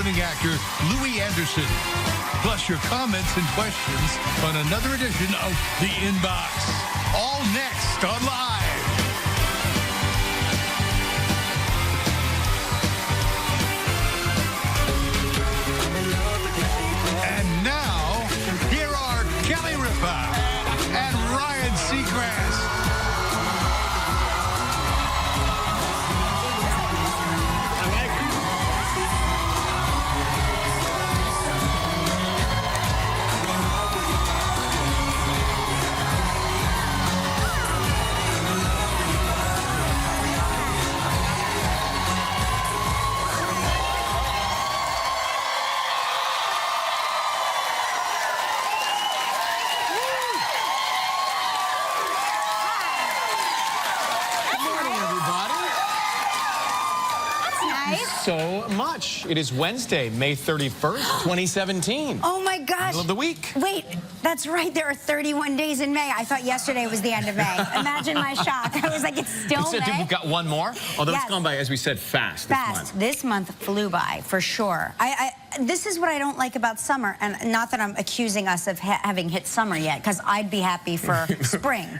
award-winning actor Louis Anderson. Plus your comments and questions on another edition of The Inbox. All next on Live. And now, here are Kelly Ripa and Ryan Seacrest. So much. It is Wednesday, May 31st, 2017. Oh my gosh. Middle of the week. Wait, that's right. There are 31 days in May. I thought yesterday was the end of May. Imagine my shock. I was like, it's still May. We've got one more. Although it's gone by, as we said, fast this month. This month flew by, for sure. This is what I don't like about summer, and not that I'm accusing us of having hit summer yet, because I'd be happy for spring.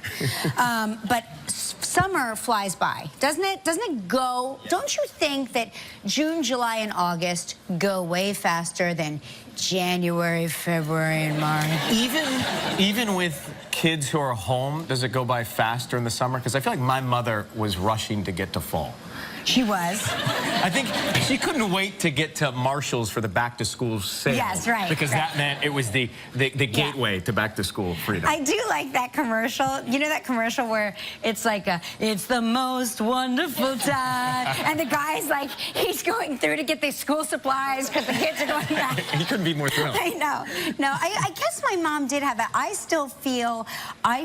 But summer flies by, doesn't it? Doesn't it go? Don't you think that June, July, and August go way faster than January, February, and March? Even with kids who are home, does it go by faster in the summer? Because I feel like my mother was rushing to get to fall. She was. I think she couldn't wait to get to Marshall's for the back-to-school sale. Yes, right. Because that meant it was the gateway to back-to-school freedom. I do like that commercial. You know that commercial where it's like, it's the most wonderful time. And the guy's like, he's going through to get the school supplies because the kids are going back. He couldn't be more thrilled. I know. No, I guess my mom did have that. I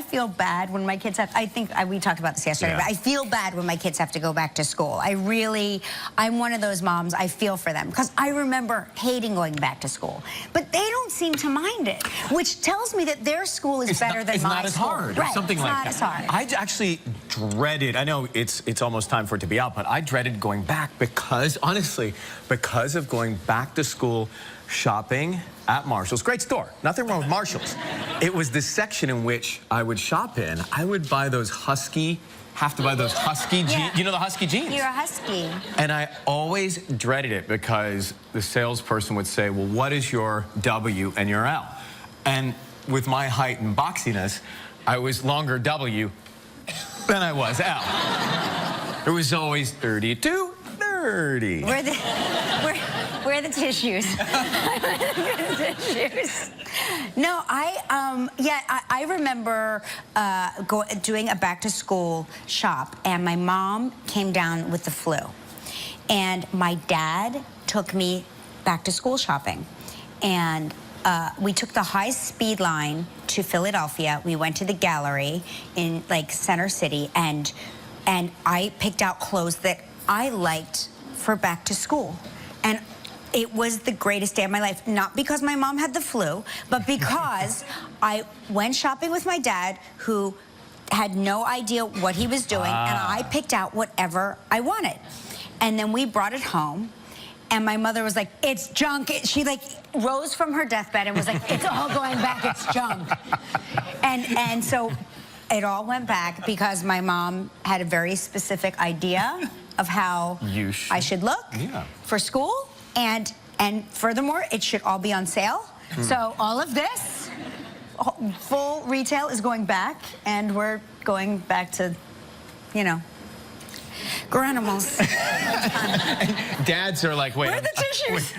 feel bad when my kids have, I think we talked about this yesterday, but I feel bad when my kids have to go back to school. I'm one of those moms, I feel for them, because I remember hating going back to school. But they don't seem to mind it, which tells me that their school is better than my school. It's not as hard, or something like that. It's not as hard. I actually dreaded, I know it's almost time for it to be out, but I dreaded going back because, honestly, because of going back to school shopping at Marshall's. Great store, nothing wrong with Marshall's. It was the section in which I would shop in. I would buy those husky jeans. You know the husky jeans? You're a husky. And I always dreaded it because the salesperson would say, well, what is your W and your L? And with my height and boxiness, I was longer W than I was L. It was always 32, 30. Where are the tissues? No, I remember doing a back-to-school shop, and my mom came down with the flu. And my dad took me back-to-school shopping. And we took the high-speed line to Philadelphia. We went to the gallery in, like, Center City, and I picked out clothes that I liked for back-to-school. And it was the greatest day of my life, not because my mom had the flu, but because I went shopping with my dad, who had no idea what he was doing, and I picked out whatever I wanted. And then we brought it home, and my mother was like, it's junk. She, like, rose from her deathbed and was like, it's all going back, it's junk. And so it all went back because my mom had a very specific idea of how I should look for school. And furthermore, it should all be on sale. So all of this, full retail is going back, and we're going back to, you know, granimals. Dads are like, wait. Where are the tissues?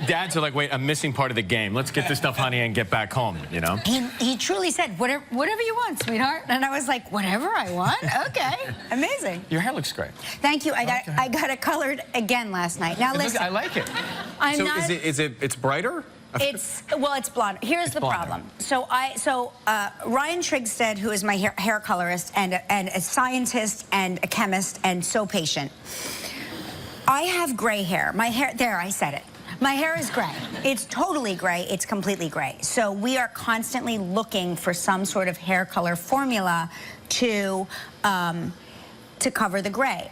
Dads are like, wait, I'm missing part of the game. Let's get this stuff, honey, and get back home, you know? He truly said, whatever you want, sweetheart. And I was like, whatever I want? Okay. Amazing. Your hair looks great. Thank you. I got it colored again last night. Now listen. I like it. It's brighter? It's blonde. Here's the problem. So Ryan Trigstead, who is my hair colorist and a scientist and a chemist and so patient. I have gray hair. My hair, there, I said it. My hair is gray. It's totally gray. It's completely gray. So we are constantly looking for some sort of hair color formula to cover the gray.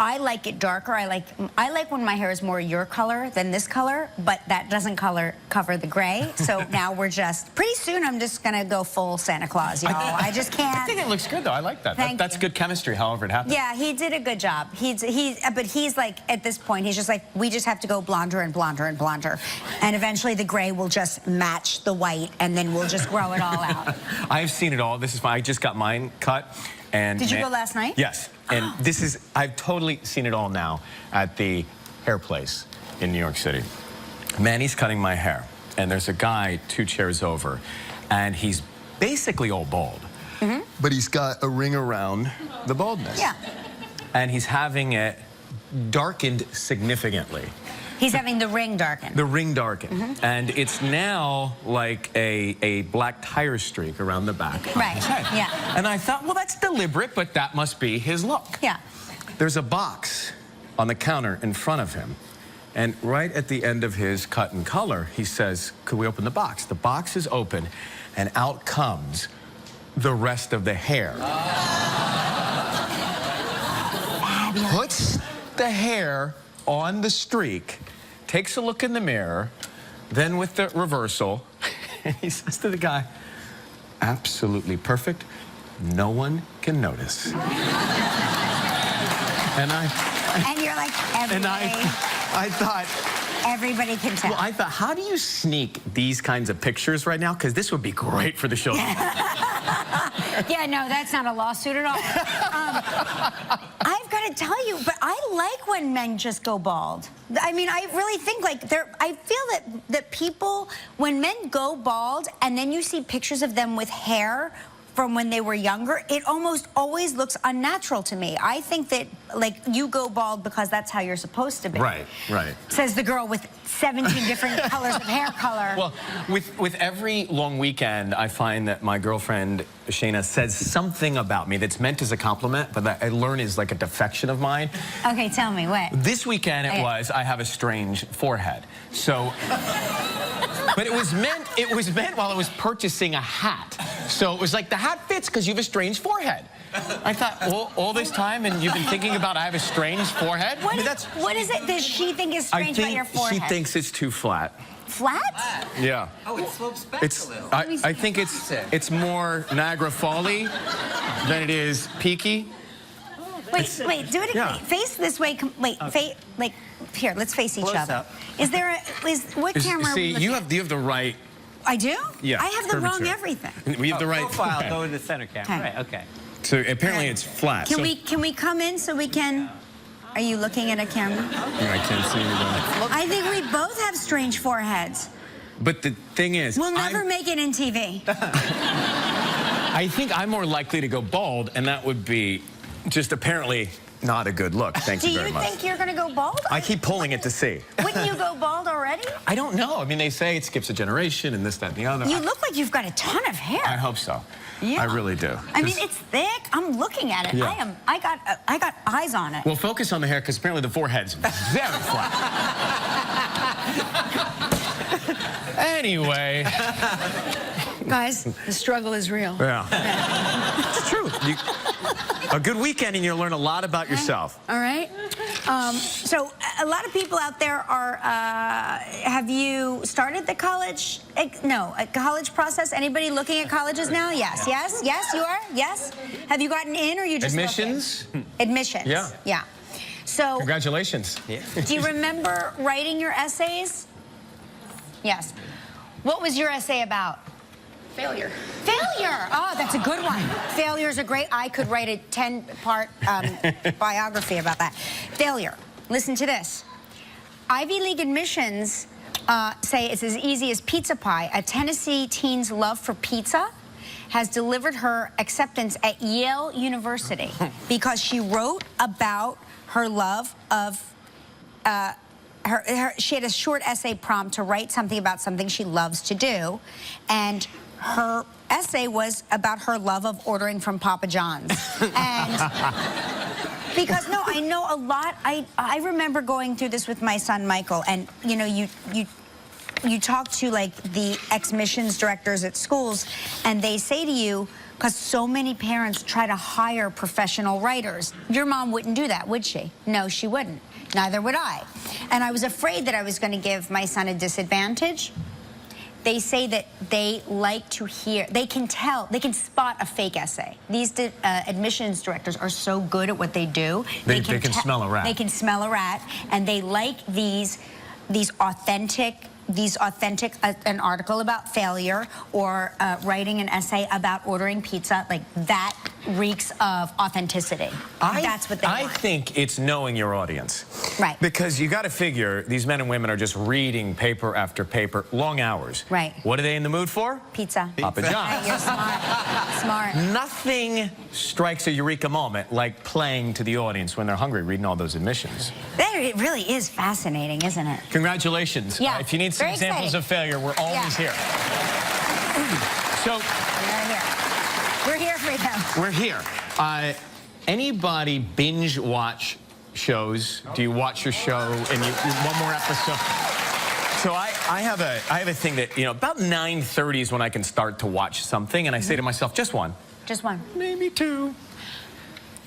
I like it darker. I like when my hair is more your color than this color, but that doesn't cover the gray. So now we're just, pretty soon I'm just gonna go full Santa Claus, y'all. I just can't. I think it looks good though. I like that. That's good chemistry, however it happens. Yeah, he did a good job. But he's like, at this point, he's just like, we just have to go blonder and blonder and blonder. And eventually the gray will just match the white, and then we'll just grow it all out. I've seen it all. This is fine. I just got mine cut. And did you go last night? Yes. And I've totally seen it all now at the hair place in New York City. Manny's cutting my hair, and there's a guy 2 chairs over, and he's basically all bald. Mm-hmm. But he's got a ring around the baldness. Yeah. And he's having it darkened significantly. He's having the ring darkened. The ring darkened. Mm-hmm. And it's now like a black tire streak around the back. Right, yeah. And I thought, well, that's deliberate, but that must be his look. Yeah. There's a box on the counter in front of him. And right at the end of his cut and color, he says, could we open the box? The box is open, and out comes the rest of the hair. Puts the hair on the streak, takes a look in the mirror, then with the reversal, he says to the guy, absolutely perfect, no one can notice. And you're like, I thought, everybody can tell. well, I thought, how do you sneak these kinds of pictures right now? Because this would be great for the show. Yeah, no, that's not a lawsuit at all. I've got to tell you, but I like when men just go bald. I mean, I really think like I feel that people, when men go bald and then you see pictures of them with hair from when they were younger, it almost always looks unnatural to me. I think that, like, you go bald because that's how you're supposed to be. Right, right. Says the girl with 17 different colors of hair color. Well, with every long weekend, I find that my girlfriend, Shayna, says something about me that's meant as a compliment, but that I learn is like a defection of mine. Okay, tell me, what? This weekend I have a strange forehead. So, but it was meant while I was purchasing a hat. So it was like, the hat fits because you have a strange forehead. I thought, all this time, and you've been thinking about I have a strange forehead? What is it that she think is strange about your forehead? She thinks it's too flat. Flat? Yeah. Oh, it slopes back a little. I think it's more Niagara Folly than it is peaky. Wait, do it again. Yeah. Face this way. Like, here, let's face each other. Up. Is there what camera? See, you have the right. I do? Yeah. I have the wrong curvature. everything. We have the right profile. Go in the center camera. Okay. Right. Okay. So apparently it's flat. Can we come in so we can? Are you looking at a camera? I can't see anything. I think we both have strange foreheads. But the thing is, We'll never make it in TV. I think I'm more likely to go bald, and that would be just apparently not a good look. Thank you very much. Do you think you're going to go bald? I keep pulling it to see. Wouldn't you go bald already? I don't know. I mean, they say it skips a generation and this, that, and the other. You look like you've got a ton of hair. I hope so. Yeah. I really do. I mean, it's thick. I'm looking at it. Yeah. I got eyes on it. Well, focus on the hair because apparently the forehead's very flat. Anyway. Guys, the struggle is real. Yeah. It's true. A good weekend and you'll learn a lot about yourself. All right. So a lot of people out there are, have you started the college process? Anybody looking at colleges now? Yes, yes, yes, you are? Yes? Have you gotten in or you just Admissions? looking? Admissions. Yeah. Yeah. So. Congratulations. Yeah. Do you remember writing your essays? Yes. What was your essay about? Failure. Failure! Oh, that's a good one. Failure is a great, I could write a 10-part biography about that. Failure. Listen to this. Ivy League admissions say it's as easy as pizza pie. A Tennessee teen's love for pizza has delivered her acceptance at Yale University because she wrote about her love of she had a short essay prompt to write something about something she loves to do, and her essay was about her love of ordering from Papa John's. And because, no, I know a lot. I remember going through this with my son Michael, and you know, you talk to like the ex-missions directors at schools, and they say to you, because so many parents try to hire professional writers. Your mom wouldn't do that, would she? No, she wouldn't. Neither would I. And I was afraid that I was going to give my son a disadvantage. They say that they like to hear, they can spot a fake essay. These admissions directors are so good at what they do. They can smell a rat. They can smell a rat, and they like these authentic, an article about failure or writing an essay about ordering pizza, like that reeks of authenticity. That's what they want. I think it's knowing your audience. Right. Because you got to figure these men and women are just reading paper after paper, long hours. Right. What are they in the mood for? Pizza. Papa John's. Right, you're smart. Smart. Nothing strikes a eureka moment like playing to the audience when they're hungry, reading all those admissions. It really is fascinating, isn't it? Congratulations. Yeah. If you need some Very examples exciting. of failure, we're always here. So We're here for you. we're here. Anybody binge watch shows? Do you watch your show and you one more episode? So I have a thing that, you know, about 9:30 is when I can start to watch something, and I say to myself, just one. Just one. Maybe two.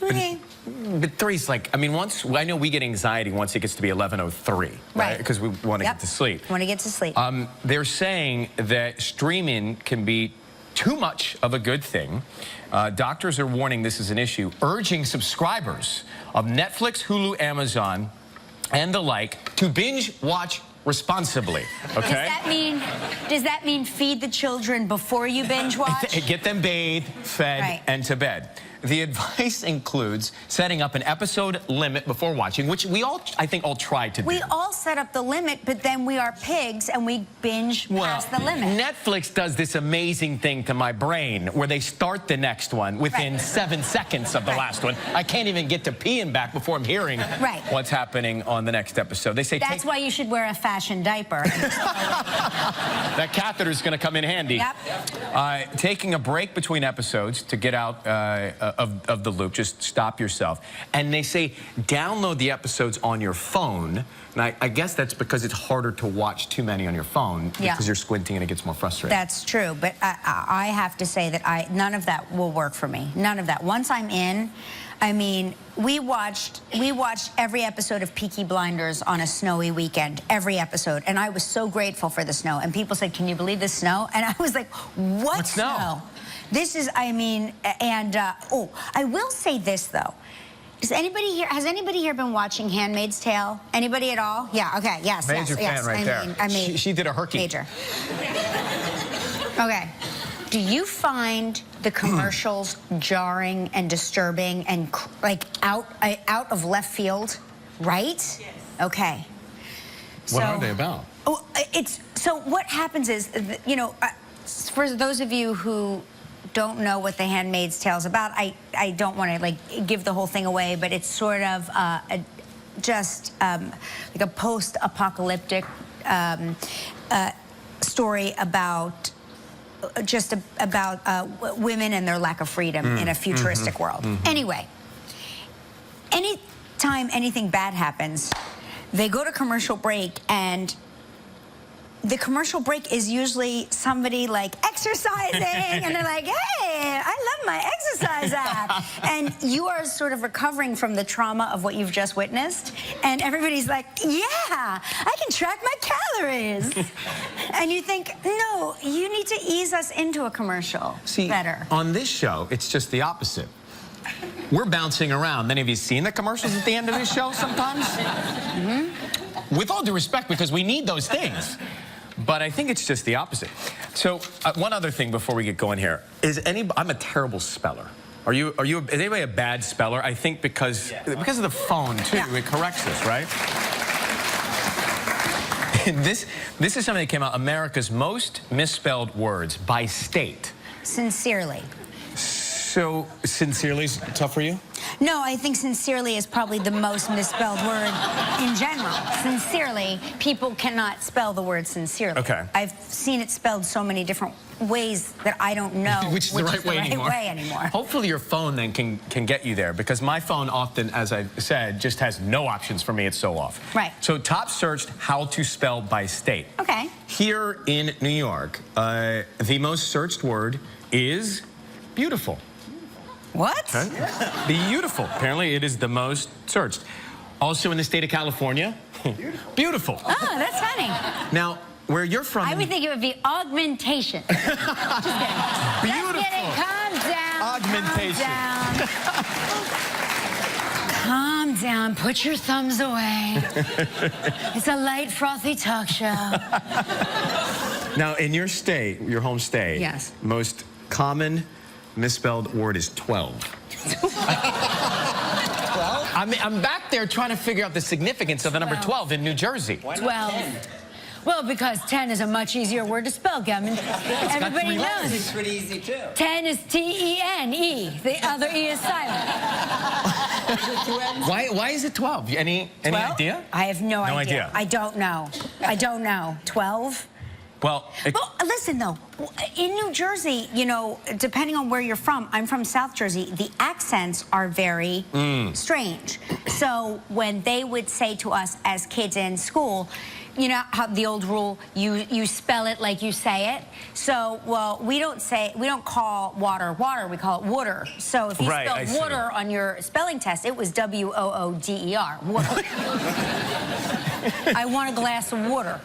Okay. But three's like, I mean, I know we get anxiety once it gets to be 11:03, right? Because we want to get to sleep. Want to get to sleep. They're saying that streaming can be too much of a good thing. Doctors are warning this is an issue, urging subscribers of Netflix, Hulu, Amazon, and the like to binge watch responsibly. Okay? Does that mean feed the children before you binge watch? Get them bathed, fed, and to bed. The advice includes setting up an episode limit before watching, which we all, I think, all try to do. We all set up the limit, but then we are pigs and we binge past the limit. Netflix does this amazing thing to my brain where they start the next one within 7 seconds of the last one. I can't even get to peeing back before I'm hearing what's happening on the next episode. They say that's why you should wear a fashion diaper. That catheter's going to come in handy. Yep. Taking a break between episodes to get out of the loop, just stop yourself. And they say download the episodes on your phone. And I guess that's because it's harder to watch too many on your phone because you're squinting and it gets more frustrating. That's true, but I have to say that none of that will work for me. None of that. Once I'm in, I mean, we watched every episode of Peaky Blinders on a snowy weekend, every episode, and I was so grateful for the snow. And people said, "Can you believe the snow?" And I was like, "What snow?" This is, I mean, and oh, I will say this though. Has anybody here been watching Handmaid's Tale? Anybody at all? Yeah. Okay. Yes. Major fan right there. I mean, she did a herky. Major. Okay. Do you find the commercials jarring and disturbing and like out of left field? Right? Yes. Okay. What are they about? Oh, so what happens is, you know, for those of you who don't know what The Handmaid's Tale is about, I don't want to like give the whole thing away, but it's sort of just like a post-apocalyptic story about women and their lack of freedom in a futuristic world. Anyway, anytime anything bad happens, they go to commercial break, and the commercial break is usually somebody like exercising, and they're like, "Hey, I love my exercise app." And you are sort of recovering from the trauma of what you've just witnessed, and everybody's like, "Yeah, I can track my calories." And you think, no, you need to ease us into a commercial better. On this show, it's just the opposite. We're bouncing around. Then have you seen the commercials at the end of this show sometimes? With all due respect, because we need those things. But I think it's just the opposite. So one other thing before we get going here is I'm a terrible speller. Is anybody a bad speller? I think because of the phone too, it corrects us, right? This is something that came out, America's most misspelled words by state. Sincerely. So sincerely is tough for you? No, I think sincerely is probably the most misspelled word in general. Sincerely, people cannot spell the word sincerely. Okay. I've seen it spelled so many different ways that I don't know which is the right way anymore. Hopefully your phone then can get you there, because my phone often, as I said, just has no options for me. It's so off. Right. So top searched how to spell by state. Okay. Here in New York, the most searched word is Beautiful. What? Okay. Beautiful. Apparently, it is the most searched. Also in the state of California. Beautiful. Oh, that's funny. Now, where you're from... I would think it would be augmentation. Just kidding. Beautiful. Just kidding. Calm down. Augmentation. Calm down. Calm down. Put your thumbs away. It's a light, frothy talk show. Now, in your state, your home state, yes, most common misspelled word is 12. 12? I'm back there trying to figure out the significance of the number 12 in New Jersey. 12. Well, because 10 is a much easier word to spell, Gavin. Everybody knows. It's pretty easy, too. 10 is T-E-N-E. The other E is silent. Why is it 12? Any idea? I have no idea. I don't know. I don't know. 12? Well, listen, though. In New Jersey, you know, depending on where you're from, I'm from South Jersey, the accents are very strange. So when they would say to us as kids in school, you know how the old rule, you spell it like you say it. So, well, we don't call water water, we call it water. So if you spelled water on your spelling test, it was W-O-O-D-E-R. Water. I want a glass of water.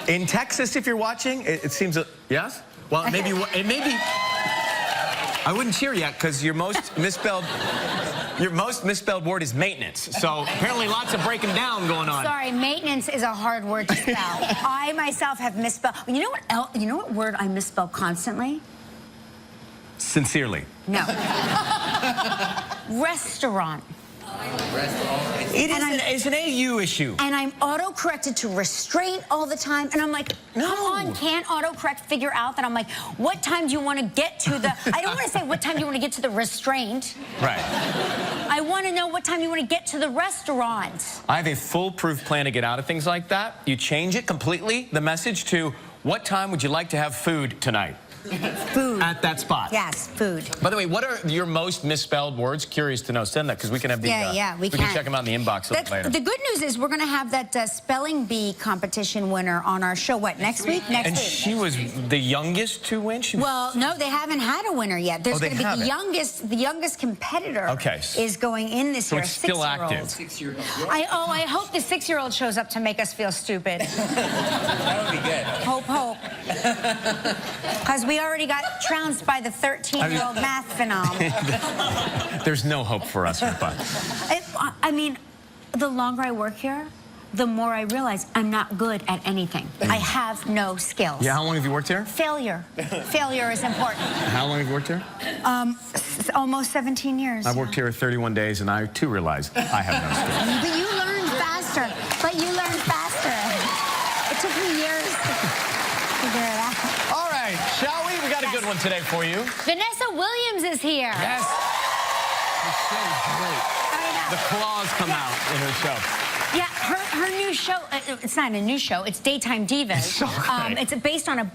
In Texas, if you're watching, it seems yes? Well, maybe I wouldn't cheer yet because your most misspelled word is maintenance. So apparently lots of breaking down going on. Sorry, maintenance is a hard word to spell. I myself have misspelled. You know what else? You know what word I misspell constantly? Sincerely. No. Restaurant. It's an AU issue. And I'm auto-corrected to restraint all the time. And I'm like, come on, can't autocorrect figure out that I'm like, what time do you want to get to the... I don't want to say what time do you want to get to the restraint. Right. I want to know what time you want to get to the restaurant. I have a foolproof plan to get out of things like that. You change it completely, the message, to what time would you like to have food tonight? Food. At that spot. Yes, food. By the way, what are your most misspelled words? Curious to know. Send that because we can have the we can check them out in the inbox a little later. The good news is we're going to have that spelling bee competition winner on our show. What, next week? Next week. She was the youngest to win. Well, no, they haven't had a winner yet. There's going to be the youngest competitor. Okay. Is going in this year. So it's still active. 6-year-old. I hope the 6-year-old shows up to make us feel stupid. That would be good. Hope. Because we already got trounced by the 13-year-old math phenom. There's no hope for us, but. I mean, the longer I work here, the more I realize I'm not good at anything. I have no skills. Yeah, how long have you worked here? Failure. Failure is important. How long have you worked here? Almost 17 years. I've worked here 31 days, and I, too, realized I have no skills. But you learned faster. It took me years to figure it out. All right, shall we? We got a good one today for you. Vanessa Williams is here. Yes. She's so great. The claws come out in her show. Yeah, her new show, it's not a new show, it's Daytime Divas. It's so great. It's based on a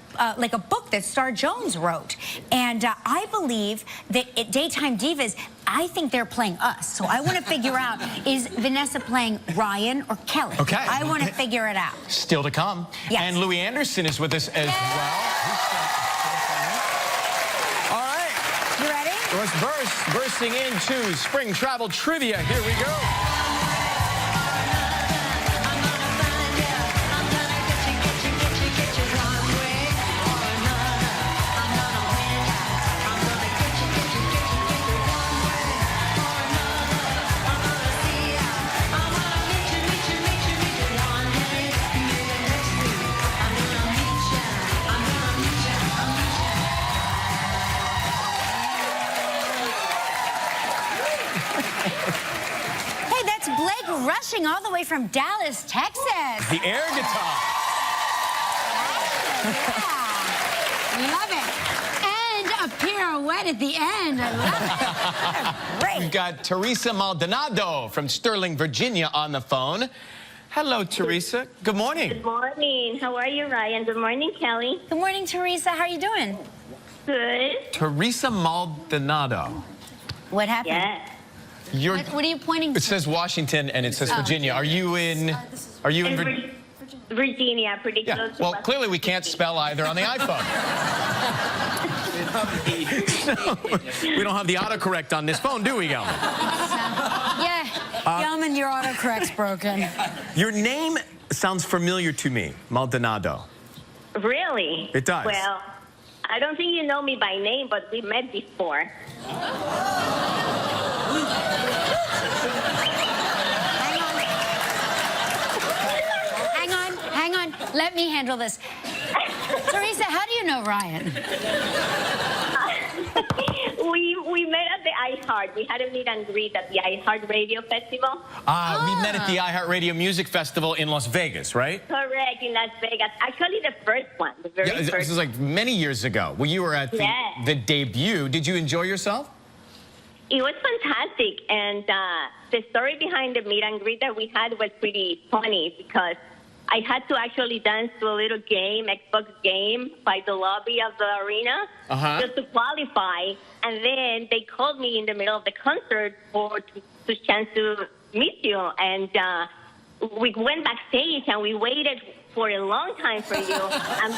book that Star Jones wrote. And I believe that at Daytime Divas, I think they're playing us. So I want to figure out, is Vanessa playing Ryan or Kelly? Okay. I want to figure it out. Still to come. Yes. And Louis Anderson is with us as well. All right. You ready? Let's bursting into spring travel trivia. Here we go. Hey, that's Blake Rushing all the way from Dallas, Texas. The air guitar. Yeah. Love it. And a pirouette at the end. I love it. Great. We've got Teresa Maldonado from Sterling, Virginia on the phone. Hello, Teresa. Good morning. Good morning. How are you, Ryan? Good morning, Kelly. Good morning, Teresa. How are you doing? Good. Teresa Maldonado. What happened? Yeah. What are you pointing to? It says Washington and it says Virginia. Are you in? In Virginia, pretty Yeah. close to Well, West clearly we can't spell either on the iPhone. We don't have the autocorrect on this phone, do we, Gelman? Yeah, Gelman, your autocorrect's broken. Your name sounds familiar to me, Maldonado. Really? It does. Well, I don't think you know me by name, but we met before. Hang on. Let me handle this. Teresa, how do you know Ryan? We met at the iHeart. We had a meet and greet at the iHeart Radio Festival. We met at the iHeartRadio Music Festival in Las Vegas, right? Correct, in Las Vegas. Actually, the first one, the very This first. was like many years ago. Well, you were at the debut. Did you enjoy yourself? It was fantastic, and the story behind the meet and greet that we had was pretty funny because I had to actually dance to a little game, Xbox game, by the lobby of the arena just to qualify. And then they called me in the middle of the concert to chance to meet you. And we went backstage and we waited for a long time for you. And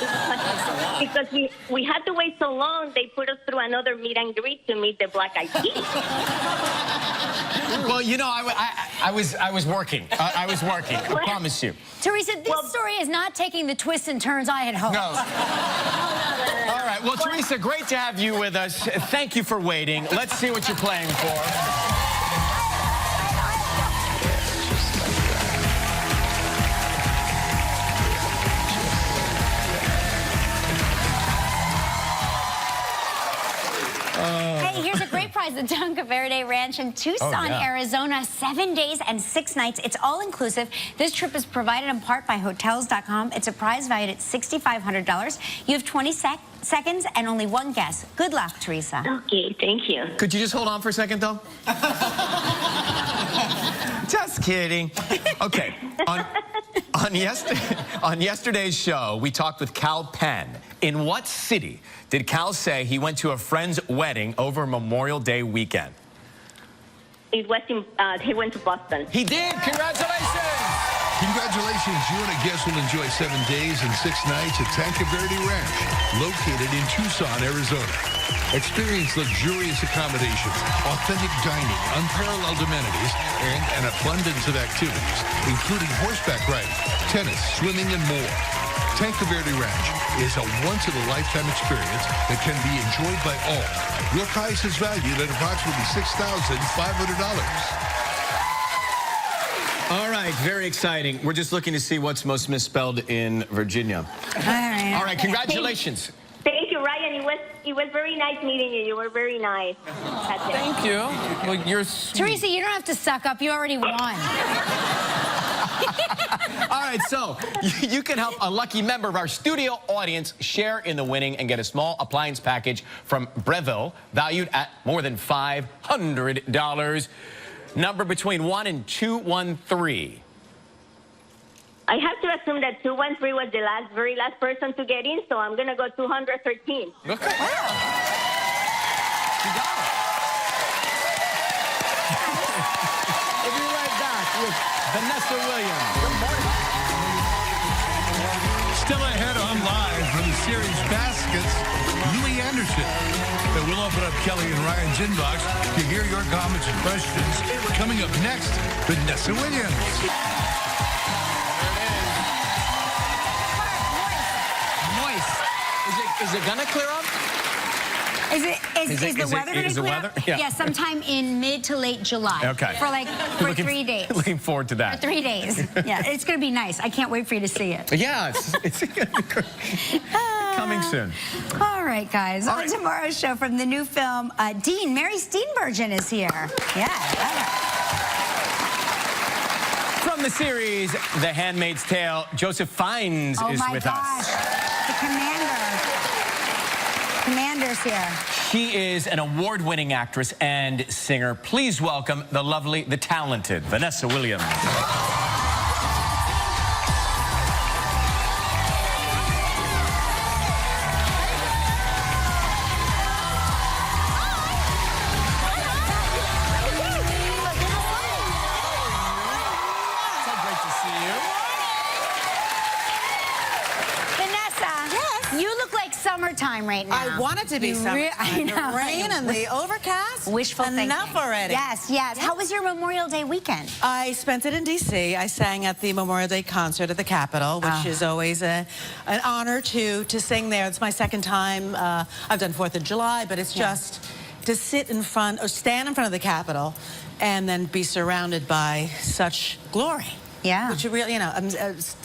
because we had to wait so long, they put us through another meet and greet to meet the Black Eyed Peas. Well, you know, I was working. I was working. I promise you. Teresa, this story is not taking the twists and turns I had hoped. No. All right. Well, Teresa, great to have you with us. Thank you for waiting. Let's see what you're playing for. Hey, here's a great prize, the Tonka Verde Ranch in Tucson, Arizona. 7 days and 6 nights. It's all inclusive. This trip is provided in part by Hotels.com. It's a prize valued at $6,500. You have 20 seconds and only one guess. Good luck, Teresa. Okay, thank you. Could you just hold on for a second, though? Just kidding. Okay. On yesterday's show, we talked with Cal Penn. In what city did Cal say he went to a friend's wedding over Memorial Day weekend? It was he went to Boston. He did. Congratulations. Congratulations. You and a guest will enjoy 7 days and 6 nights at Tonka Verde Ranch, located in Tucson, Arizona. Experience luxurious accommodations, authentic dining, unparalleled amenities, and an abundance of activities, including horseback riding, tennis, swimming, and more. Tonka Verde Ranch is a once-in-a-lifetime experience that can be enjoyed by all. Your price is valued at approximately $6,500. All right, very exciting. We're just looking to see what's most misspelled in Virginia. All right, congratulations. Thank you, Ryan. It was very nice meeting you. You were very nice. Thank you. Well, you're sweet. Teresa, you don't have to suck up. You already won. All right, so you can help a lucky member of our studio audience share in the winning and get a small appliance package from Breville, valued at more than $500. Number between 1 and 213. I have to assume that 213 was the very last person to get in, so I'm going to go 213. Okay. Wow. You got it. We'll be right back with Vanessa Williams. Good morning. Still ahead on live from the series Baskets, Louis Anderson. And we'll open up Kelly and Ryan's inbox to hear your comments and questions. Coming up next, Vanessa Williams. Is it gonna clear up? Is the weather going to clear up? Yeah. Sometime in mid to late July. Okay. For 3 days. Looking forward to that. For 3 days. Yeah, it's going to be nice. I can't wait for you to see it. Yeah, it's coming soon. All right, guys. All On right. tomorrow's show from the new film, Dean, Mary Steenburgen is here. Yeah. From the series The Handmaid's Tale, Joseph Fiennes is with us. The Commander's here. She is an award-winning actress and singer. Please welcome the lovely, the talented Vanessa Williams. Vanessa, you look like summertime right now. I want it to be summertime. I know. The rain and the overcast. Wishful thinking. Enough already. Yes, yes. How was your Memorial Day weekend? I spent it in D.C. I sang at the Memorial Day concert at the Capitol, which is always an honor to sing there. It's my second time. I've done 4th of July, but it's just to sit in front or stand in front of the Capitol and then be surrounded by such glory. Yeah. Which really,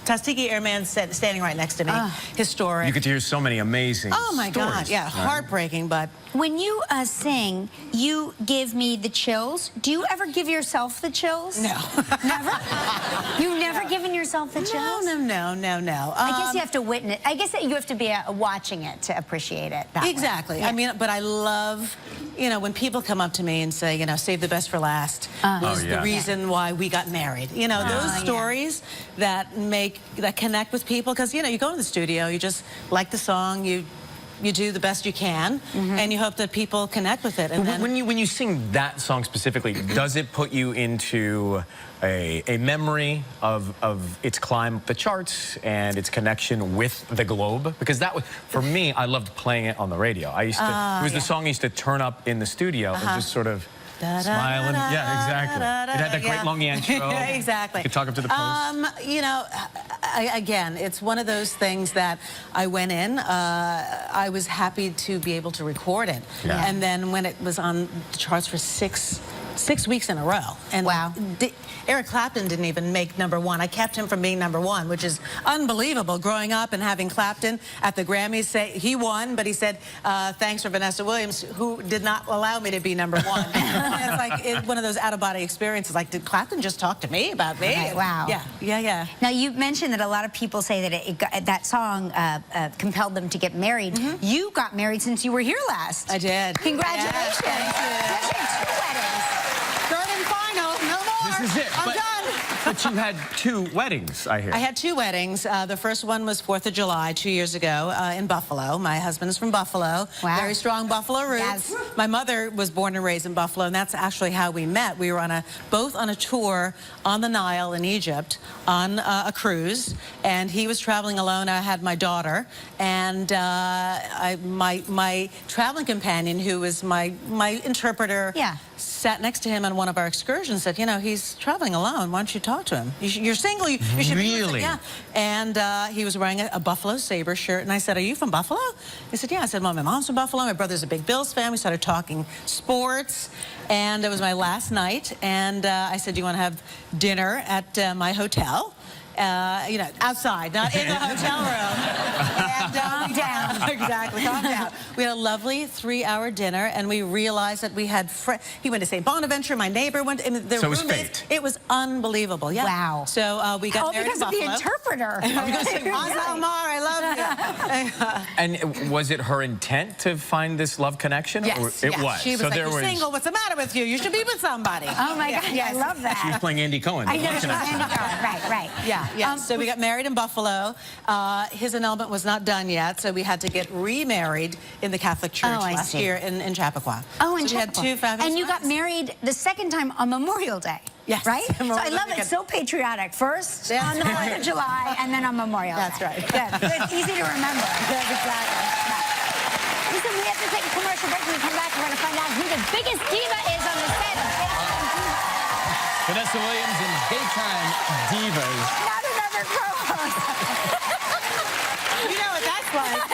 Tuskegee Airman standing right next to me. Historic. You get to hear so many amazing Oh my stories, God, yeah, right? heartbreaking, but When you sing, you give me the chills. Do you ever give yourself the chills? no. Never? You've never given yourself the chills? No. I guess you have to witness. I guess that you have to be watching it to appreciate it. That Exactly. way. Yeah. I mean, but I love, when people come up to me and say, save the best for last was the reason why we got married. Those stories that connect with people, because you go to the studio, you just like the song, you do the best you can, and you hope that people connect with it. And then, when you sing that song specifically, does it put you into a memory of its climb up the charts and its connection with the globe? Because that was, for me, I loved playing it on the radio. I used to, it was the song I used to turn up in the studio and just sort of smile and, yeah, exactly. It had that great long intro. Exactly. You could talk up to the post. Again, it's one of those things that I went in, I was happy to be able to record it. Yeah. And then when it was on the charts for six weeks in a row. And wow. Eric Clapton didn't even make #1. I kept him from being #1, which is unbelievable. Growing up and having Clapton at the Grammys say he won, but he said, thanks for Vanessa Williams, who did not allow me to be #1. It's like one of those out-of-body experiences. Like, did Clapton just talk to me about me? Right, wow. Yeah. Now, you mentioned that a lot of people say that that song compelled them to get married. You got married since you were here last. I did. Congratulations. Yes, thank you. You had 2 weddings. Third and final, no more. This is it. I'm done. But you had 2 weddings, I hear. I had 2 weddings. The first one was 4th of July 2 years ago in Buffalo. My husband is from Buffalo. Wow. Very strong Buffalo roots. Yes. My mother was born and raised in Buffalo, and that's actually how we met. We were both on a tour on the Nile in Egypt on a cruise, and he was traveling alone. I had my daughter, and my traveling companion, who was my interpreter, sat next to him on one of our excursions, said, he's traveling alone. Why don't you talk to him? You're single. You should really? Yeah. And he was wearing a Buffalo Sabre shirt. And I said, are you from Buffalo? He said, yeah. I said, well, my mom's from Buffalo. My brother's a big Bills fan. We started talking sports. And it was my last night. And I said, do you want to have dinner at my hotel? Outside, not in the hotel room. And, calm down. Exactly, calm down. We had a lovely 3-hour dinner, and we realized that we had he went to St. Bonaventure, my neighbor went, and the So it was roommates. fate. It was unbelievable, yeah. Wow. So we got married because in of the Buffalo. interpreter. I love you. And was it her intent to find this love connection? Yes, Or it was. She was so like, there you're was... single, what's the matter with you? You should be with somebody. Oh, my God. I love that. She was playing Andy Cohen. I know, she was Andy Cohen. Right. Yeah. So we got married in Buffalo. His annulment was not done yet, so we had to get remarried in the Catholic Church last year in Chappaqua. Oh, in so we had 2 fabulous And you got weddings. married the second time on Memorial Day. Yes. Right? So I Memorial love Day. it. So patriotic. First That's on the 4th of July, and then on Memorial That's Day. right. Good. It's easy to remember. Yes, exactly. Listen, we have to take a commercial break. When we come back, we're going to find out who the biggest diva is on the set of Daytime Divas. Vanessa Williams in Daytime Divas. Not another co-host. You know what that's like.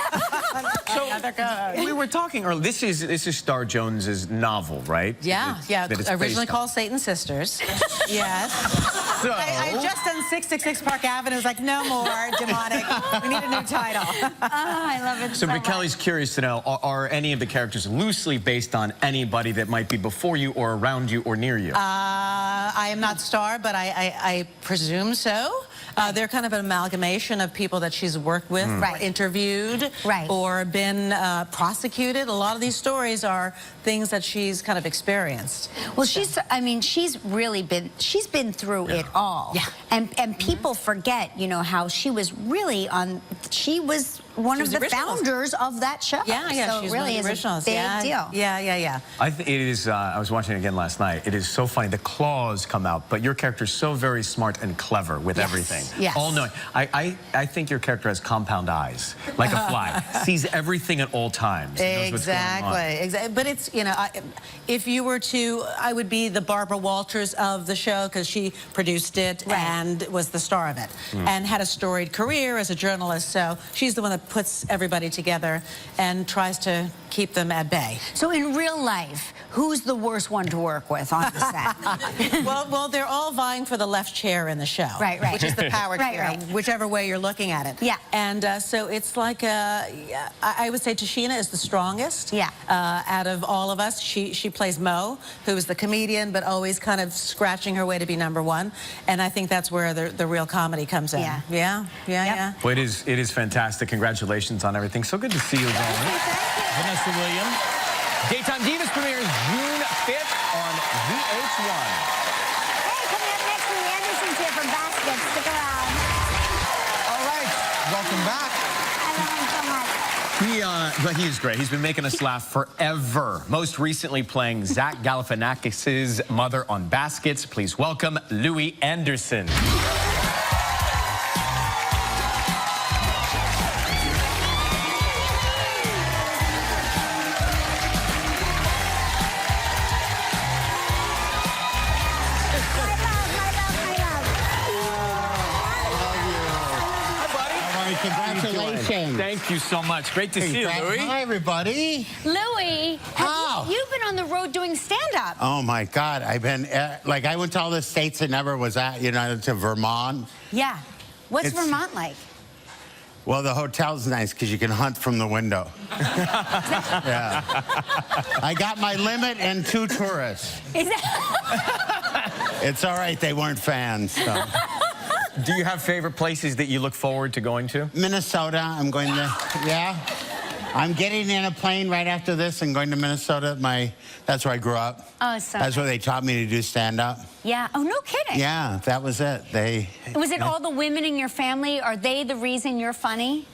We were talking earlier. This is Star Jones's novel, right? Yeah. That it's Originally based on. called Satan's Sisters. Yes. So, I had just done 666 Park Avenue. It was like, no more demonic. We need a new title. Oh, I love it so much. Kelly's curious to know, are any of the characters loosely based on anybody that might be before you or around you or near you? I am not Star, but I presume so. They're kind of an amalgamation of people that she's worked with, or interviewed, or been prosecuted. A lot of these stories are things that she's kind of experienced. Well, she's really been through it all. Yeah. And people forget, how she was really she was one She of was the the originals. founders of that show. Yeah, yeah, so she was it really one of is the originals. a big deal. Yeah. I think it is. I was watching it again last night. It is so funny. The claws come out, but your character is so very smart and clever with everything. Yes. All knowing. I think your character has compound eyes, like a fly, sees everything at all times. And knows what's going on. Exactly. But it's, you know, if you were to, I would be the Barbara Walters of the show because she produced it and was the star of it and had a storied career as a journalist. So she's the one that puts everybody together and tries to keep them at bay. So in real life, who's the worst one to work with on the set? well, they're all vying for the left chair in the show. Right. Which is the power chair, whichever way you're looking at it. Yeah. And so it's like, I would say Tashina is the strongest. Yeah. Out of all of us. She plays Mo, who is the comedian, but always kind of scratching her way to be #1. And I think that's where the real comedy comes in. Yeah. Well, it is fantastic. Congratulations on everything. So good to see you, darling. Vanessa Williams. Daytime Divas premieres June 5th on VH1. Hey, coming up next, Lee Anderson's here from Baskets. Stick around. All right, welcome back. I love him so much. But he is great. He's been making us laugh forever. Most recently playing Zach Galifianakis' mother on Baskets. Please welcome Louis Anderson. Congratulations. Thank you so much. Great to see you, Louis. Hi, everybody. Louis, you've been on the road doing stand-up. Oh, my God. I've been, I went to all the states I never was at, to Vermont. Yeah. What's Vermont like? Well, the hotel's nice because you can hunt from the window. Yeah. I got my limit and 2 tourists. Is that... It's all right. They weren't fans, so. Do you have favorite places that you look forward to going to? Minnesota. I'm going to, I'm getting in a plane right after this and going to Minnesota. That's where I grew up. Oh, so that's where they taught me to do stand-up. Yeah. Oh, no kidding. Yeah, that was it. Was it all the women in your family? Are they the reason you're funny?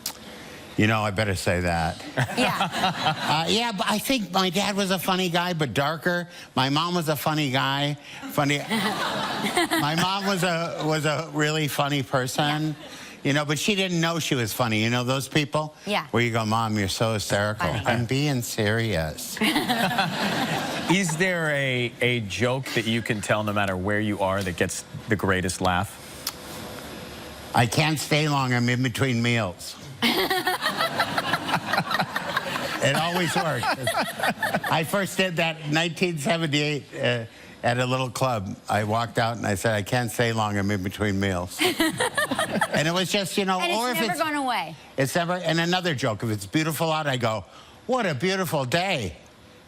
I better say that. Yeah. Yeah, but I think my dad was a funny guy, but darker. My mom was a funny guy. My mom was a really funny person. But she didn't know she was funny. Those people? Yeah. Where you go, Mom, you're so hysterical. Funny. I'm being serious. Is there a joke that you can tell no matter where you are that gets the greatest laugh? I can't stay long. I'm in between meals. It always works. I first did that in 1978 at a little club. I walked out and I said, I can't stay long. I'm in between meals. And it was just, and it's never gone away. It's never, and another joke, if it's beautiful out, I go, what a beautiful day.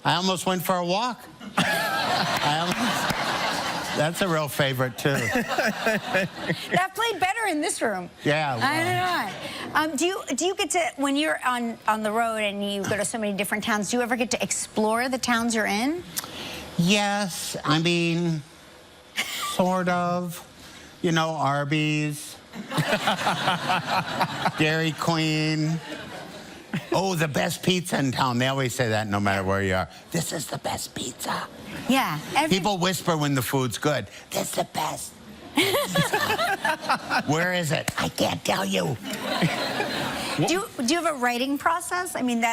I almost went for a walk. That's a real favorite, too. That played better in this room. Yeah. Well. I don't know. Do you get to, when you're on the road and you go to so many different towns, do you ever get to explore the towns you're in? Yes. I mean, sort of. Arby's. Dairy Queen. Oh, the best pizza in town. They always say that no matter where you are. This is the best pizza. Yeah. People whisper when the food's good. This is the best. Where is it? I can't tell you. Do you have a writing process? I mean,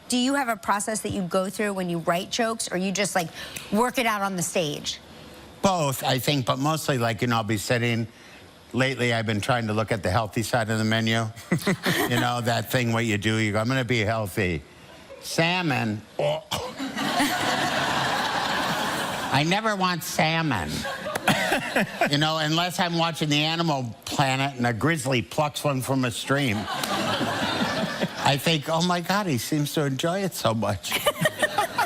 do you have a process that you go through when you write jokes, or you just, work it out on the stage? Both, I think, but mostly, I'll be sitting. Lately, I've been trying to look at the healthy side of the menu. That thing, what you do, you go, I'm going to be healthy. Salmon. Oh. I never want salmon. Unless I'm watching the Animal Planet and a grizzly plucks one from a stream. I think, oh my God, he seems to enjoy it so much.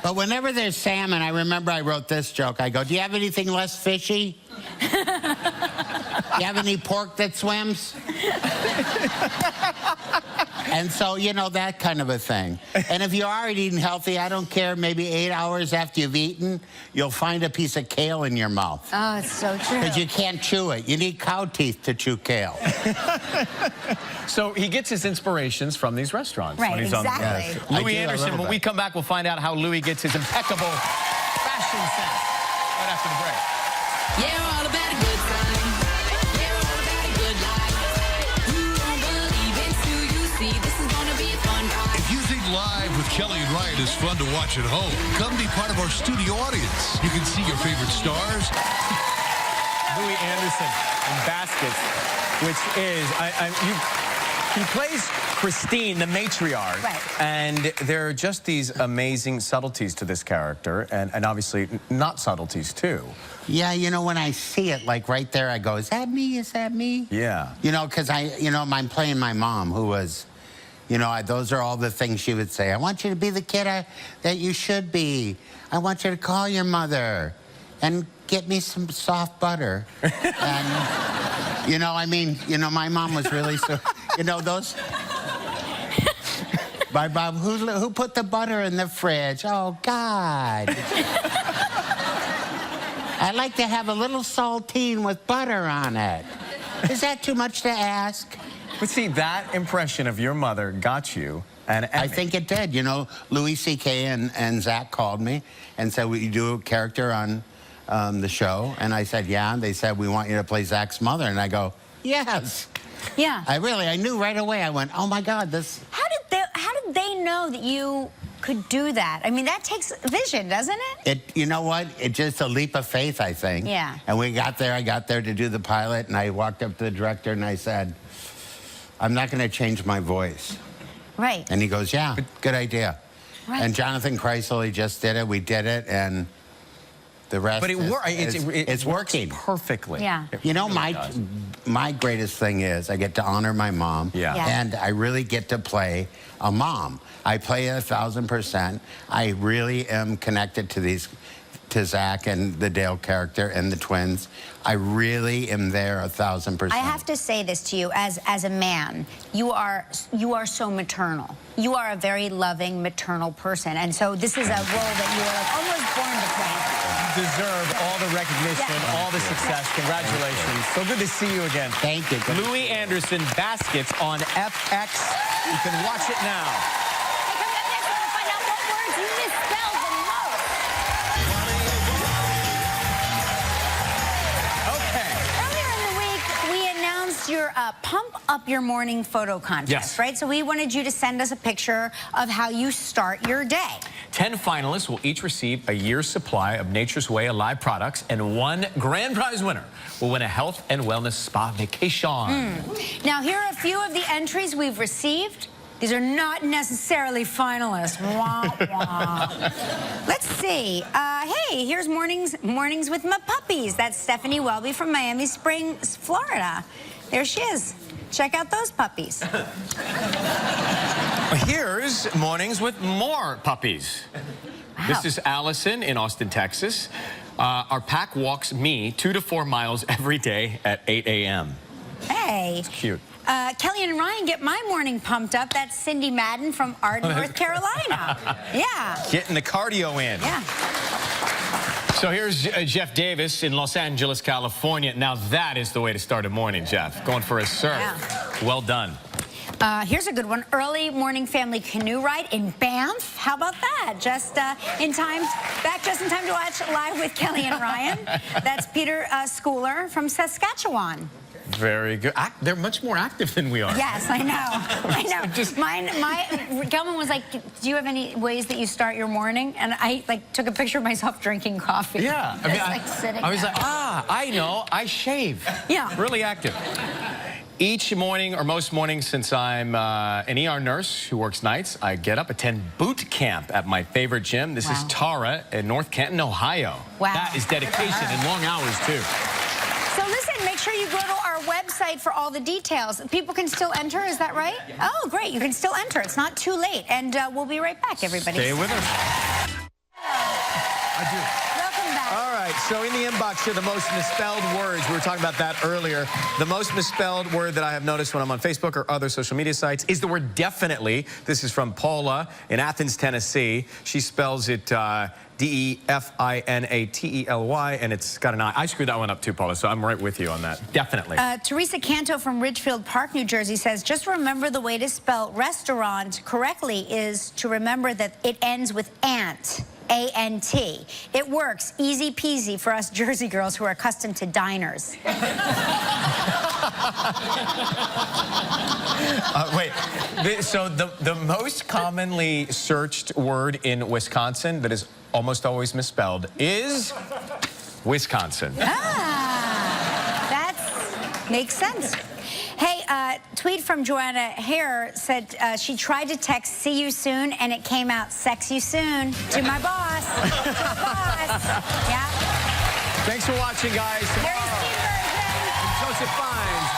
But whenever there's salmon, I remember I wrote this joke. I go, do you have anything less fishy? Do you have any pork that swims? And so, you know, that kind of a thing. And if you are eating healthy, I don't care, maybe 8 hours after you've eaten, you'll find a piece of kale in your mouth. Oh, it's so true. Because you can't chew it. You need cow teeth to chew kale. So he gets his inspirations from these restaurants. Right, when he's exactly. On Yes. Louis I do, a Anderson, little when we bit. come back, we'll find out how Louis gets his impeccable fashion sense. Right after the break. Yeah, all about a good time. Yeah, all about a good life. You won't believe it till you see. This is gonna be a fun ride. If you think Live with Kelly and Ryan is fun to watch at home, come be part of our studio audience. You can see your favorite stars. Louis Anderson in Baskets, which is, he plays Christine, the matriarch. Right. And there are just these amazing subtleties to this character, and obviously not subtleties, too. Yeah, you know, when I see it, like right there, I go, is that me? Is that me? Yeah. You know, because I'm playing my mom, who was, you know, those are all the things she would say. I want you to be the kid that you should be. I want you to call your mother and get me some soft butter. And, you know, I mean, you know, my mom was really, you know, those... My mom, who put the butter in the fridge? Oh, God. I'd like to have a little saltine with butter on it. Is that too much to ask? But see, that impression of your mother got you an Emmy. I think it did. You know, Louis C.K. and Zach called me and said, will you do a character on the show? And I said, yeah. And they said, we want you to play Zach's mother. And I go, yes. Yeah. I knew right away. I went, oh, my God, this... How did they know that you could do that? I mean, that takes vision, doesn't it? You know what? It's just a leap of faith, I think. Yeah. And I got there to do the pilot, and I walked up to the director and I said, I'm not going to change my voice. Right. And he goes, yeah, good idea. Right. And Jonathan Kreisel, he just did it. We did it, and the rest But it's working. Perfectly. Yeah. You know, It really does. my greatest thing is I get to honor my mom. Yeah. Yeah. And I really get to play a mom. I play it 1,000%. I really am connected to Zach and the Dale character and the twins. I really am there 1,000%. I have to say this to you, as a man, you are so maternal. You are a very loving, maternal person, and so this is a role that you are like almost born to play. You deserve all the recognition, Yeah. all the success. Congratulations. So good to see you again. Thank you. Louis Anderson, Baskets on FX. You can watch it now. Hey, coming up next, we're gonna find out what words you misspell the most. Okay. Earlier in the week, we announced your Pump Up Your Morning photo contest, Yes. right? So we wanted you to send us a picture of how you start your day. 10 finalists will each receive a year's supply of Nature's Way Alive products, and one grand prize winner will win a health and wellness spa vacation. Now, here are a few of the entries we've received. These are not necessarily finalists. Wah, wah. Let's see. Hey, here's mornings with my puppies. That's Stephanie Welby from Miami Springs, Florida. There she is. Check out those puppies. Here's Mornings with More Puppies. Wow. This is Allison in Austin, Texas. Our pack walks me 2 to 4 miles every day at 8 a.m. Hey. Cute. Kelly and Ryan get my morning pumped up. That's Cindy Madden from Arden, North Carolina. Yeah. Getting the cardio in. Yeah. So here's Jeff Davis in Los Angeles, California. Now that is the way to start a morning, Jeff. Going for a surf. Yeah. Well done. Here's a good one. Early morning family canoe ride in Banff. How about that? Just in time to watch Live with Kelly and Ryan. That's Peter Schooler from Saskatchewan. Very good. They're much more active than we are. Yes, I know. I know. Gelman was like, do you have any ways that you start your morning? And I took a picture of myself drinking coffee. Yeah. I was like, I know. I shave. Yeah. Really active. Each morning, or most mornings, since I'm an ER nurse who works nights, I get up, attend boot camp at my favorite gym. This is Tara in North Canton, Ohio. Wow. That is dedication and long hours, too. So listen, make sure you go to our website for all the details. People can still enter, is that right? Yeah. Oh, great. You can still enter. It's not too late. And we'll be right back, everybody. Stay with us. I do. Welcome back. All right, So in the inbox here, the most misspelled words, we were talking about that earlier. The most misspelled word that I have noticed when I'm on Facebook or other social media sites is the word definitely. This is from Paula in Athens, Tennessee. She spells it D-E-F-I-N-A-T-E-L-Y, and it's got an I. I screwed that one up too, Paula, so I'm right with you on that. Definitely. Teresa Canto from Ridgefield Park, New Jersey says, just remember the way to spell restaurant correctly is to remember that it ends with ant. A-N-T. It works. Easy peasy for us Jersey girls who are accustomed to diners. Wait, so the most commonly searched word in Wisconsin that is almost always misspelled is Wisconsin. That makes sense. Hey, tweet from Joanna Hare said she tried to text "see you soon" and it came out "sex you soon" to my boss. To my boss. Yeah. Thanks for watching, guys. Very Steve version. Joseph Fines.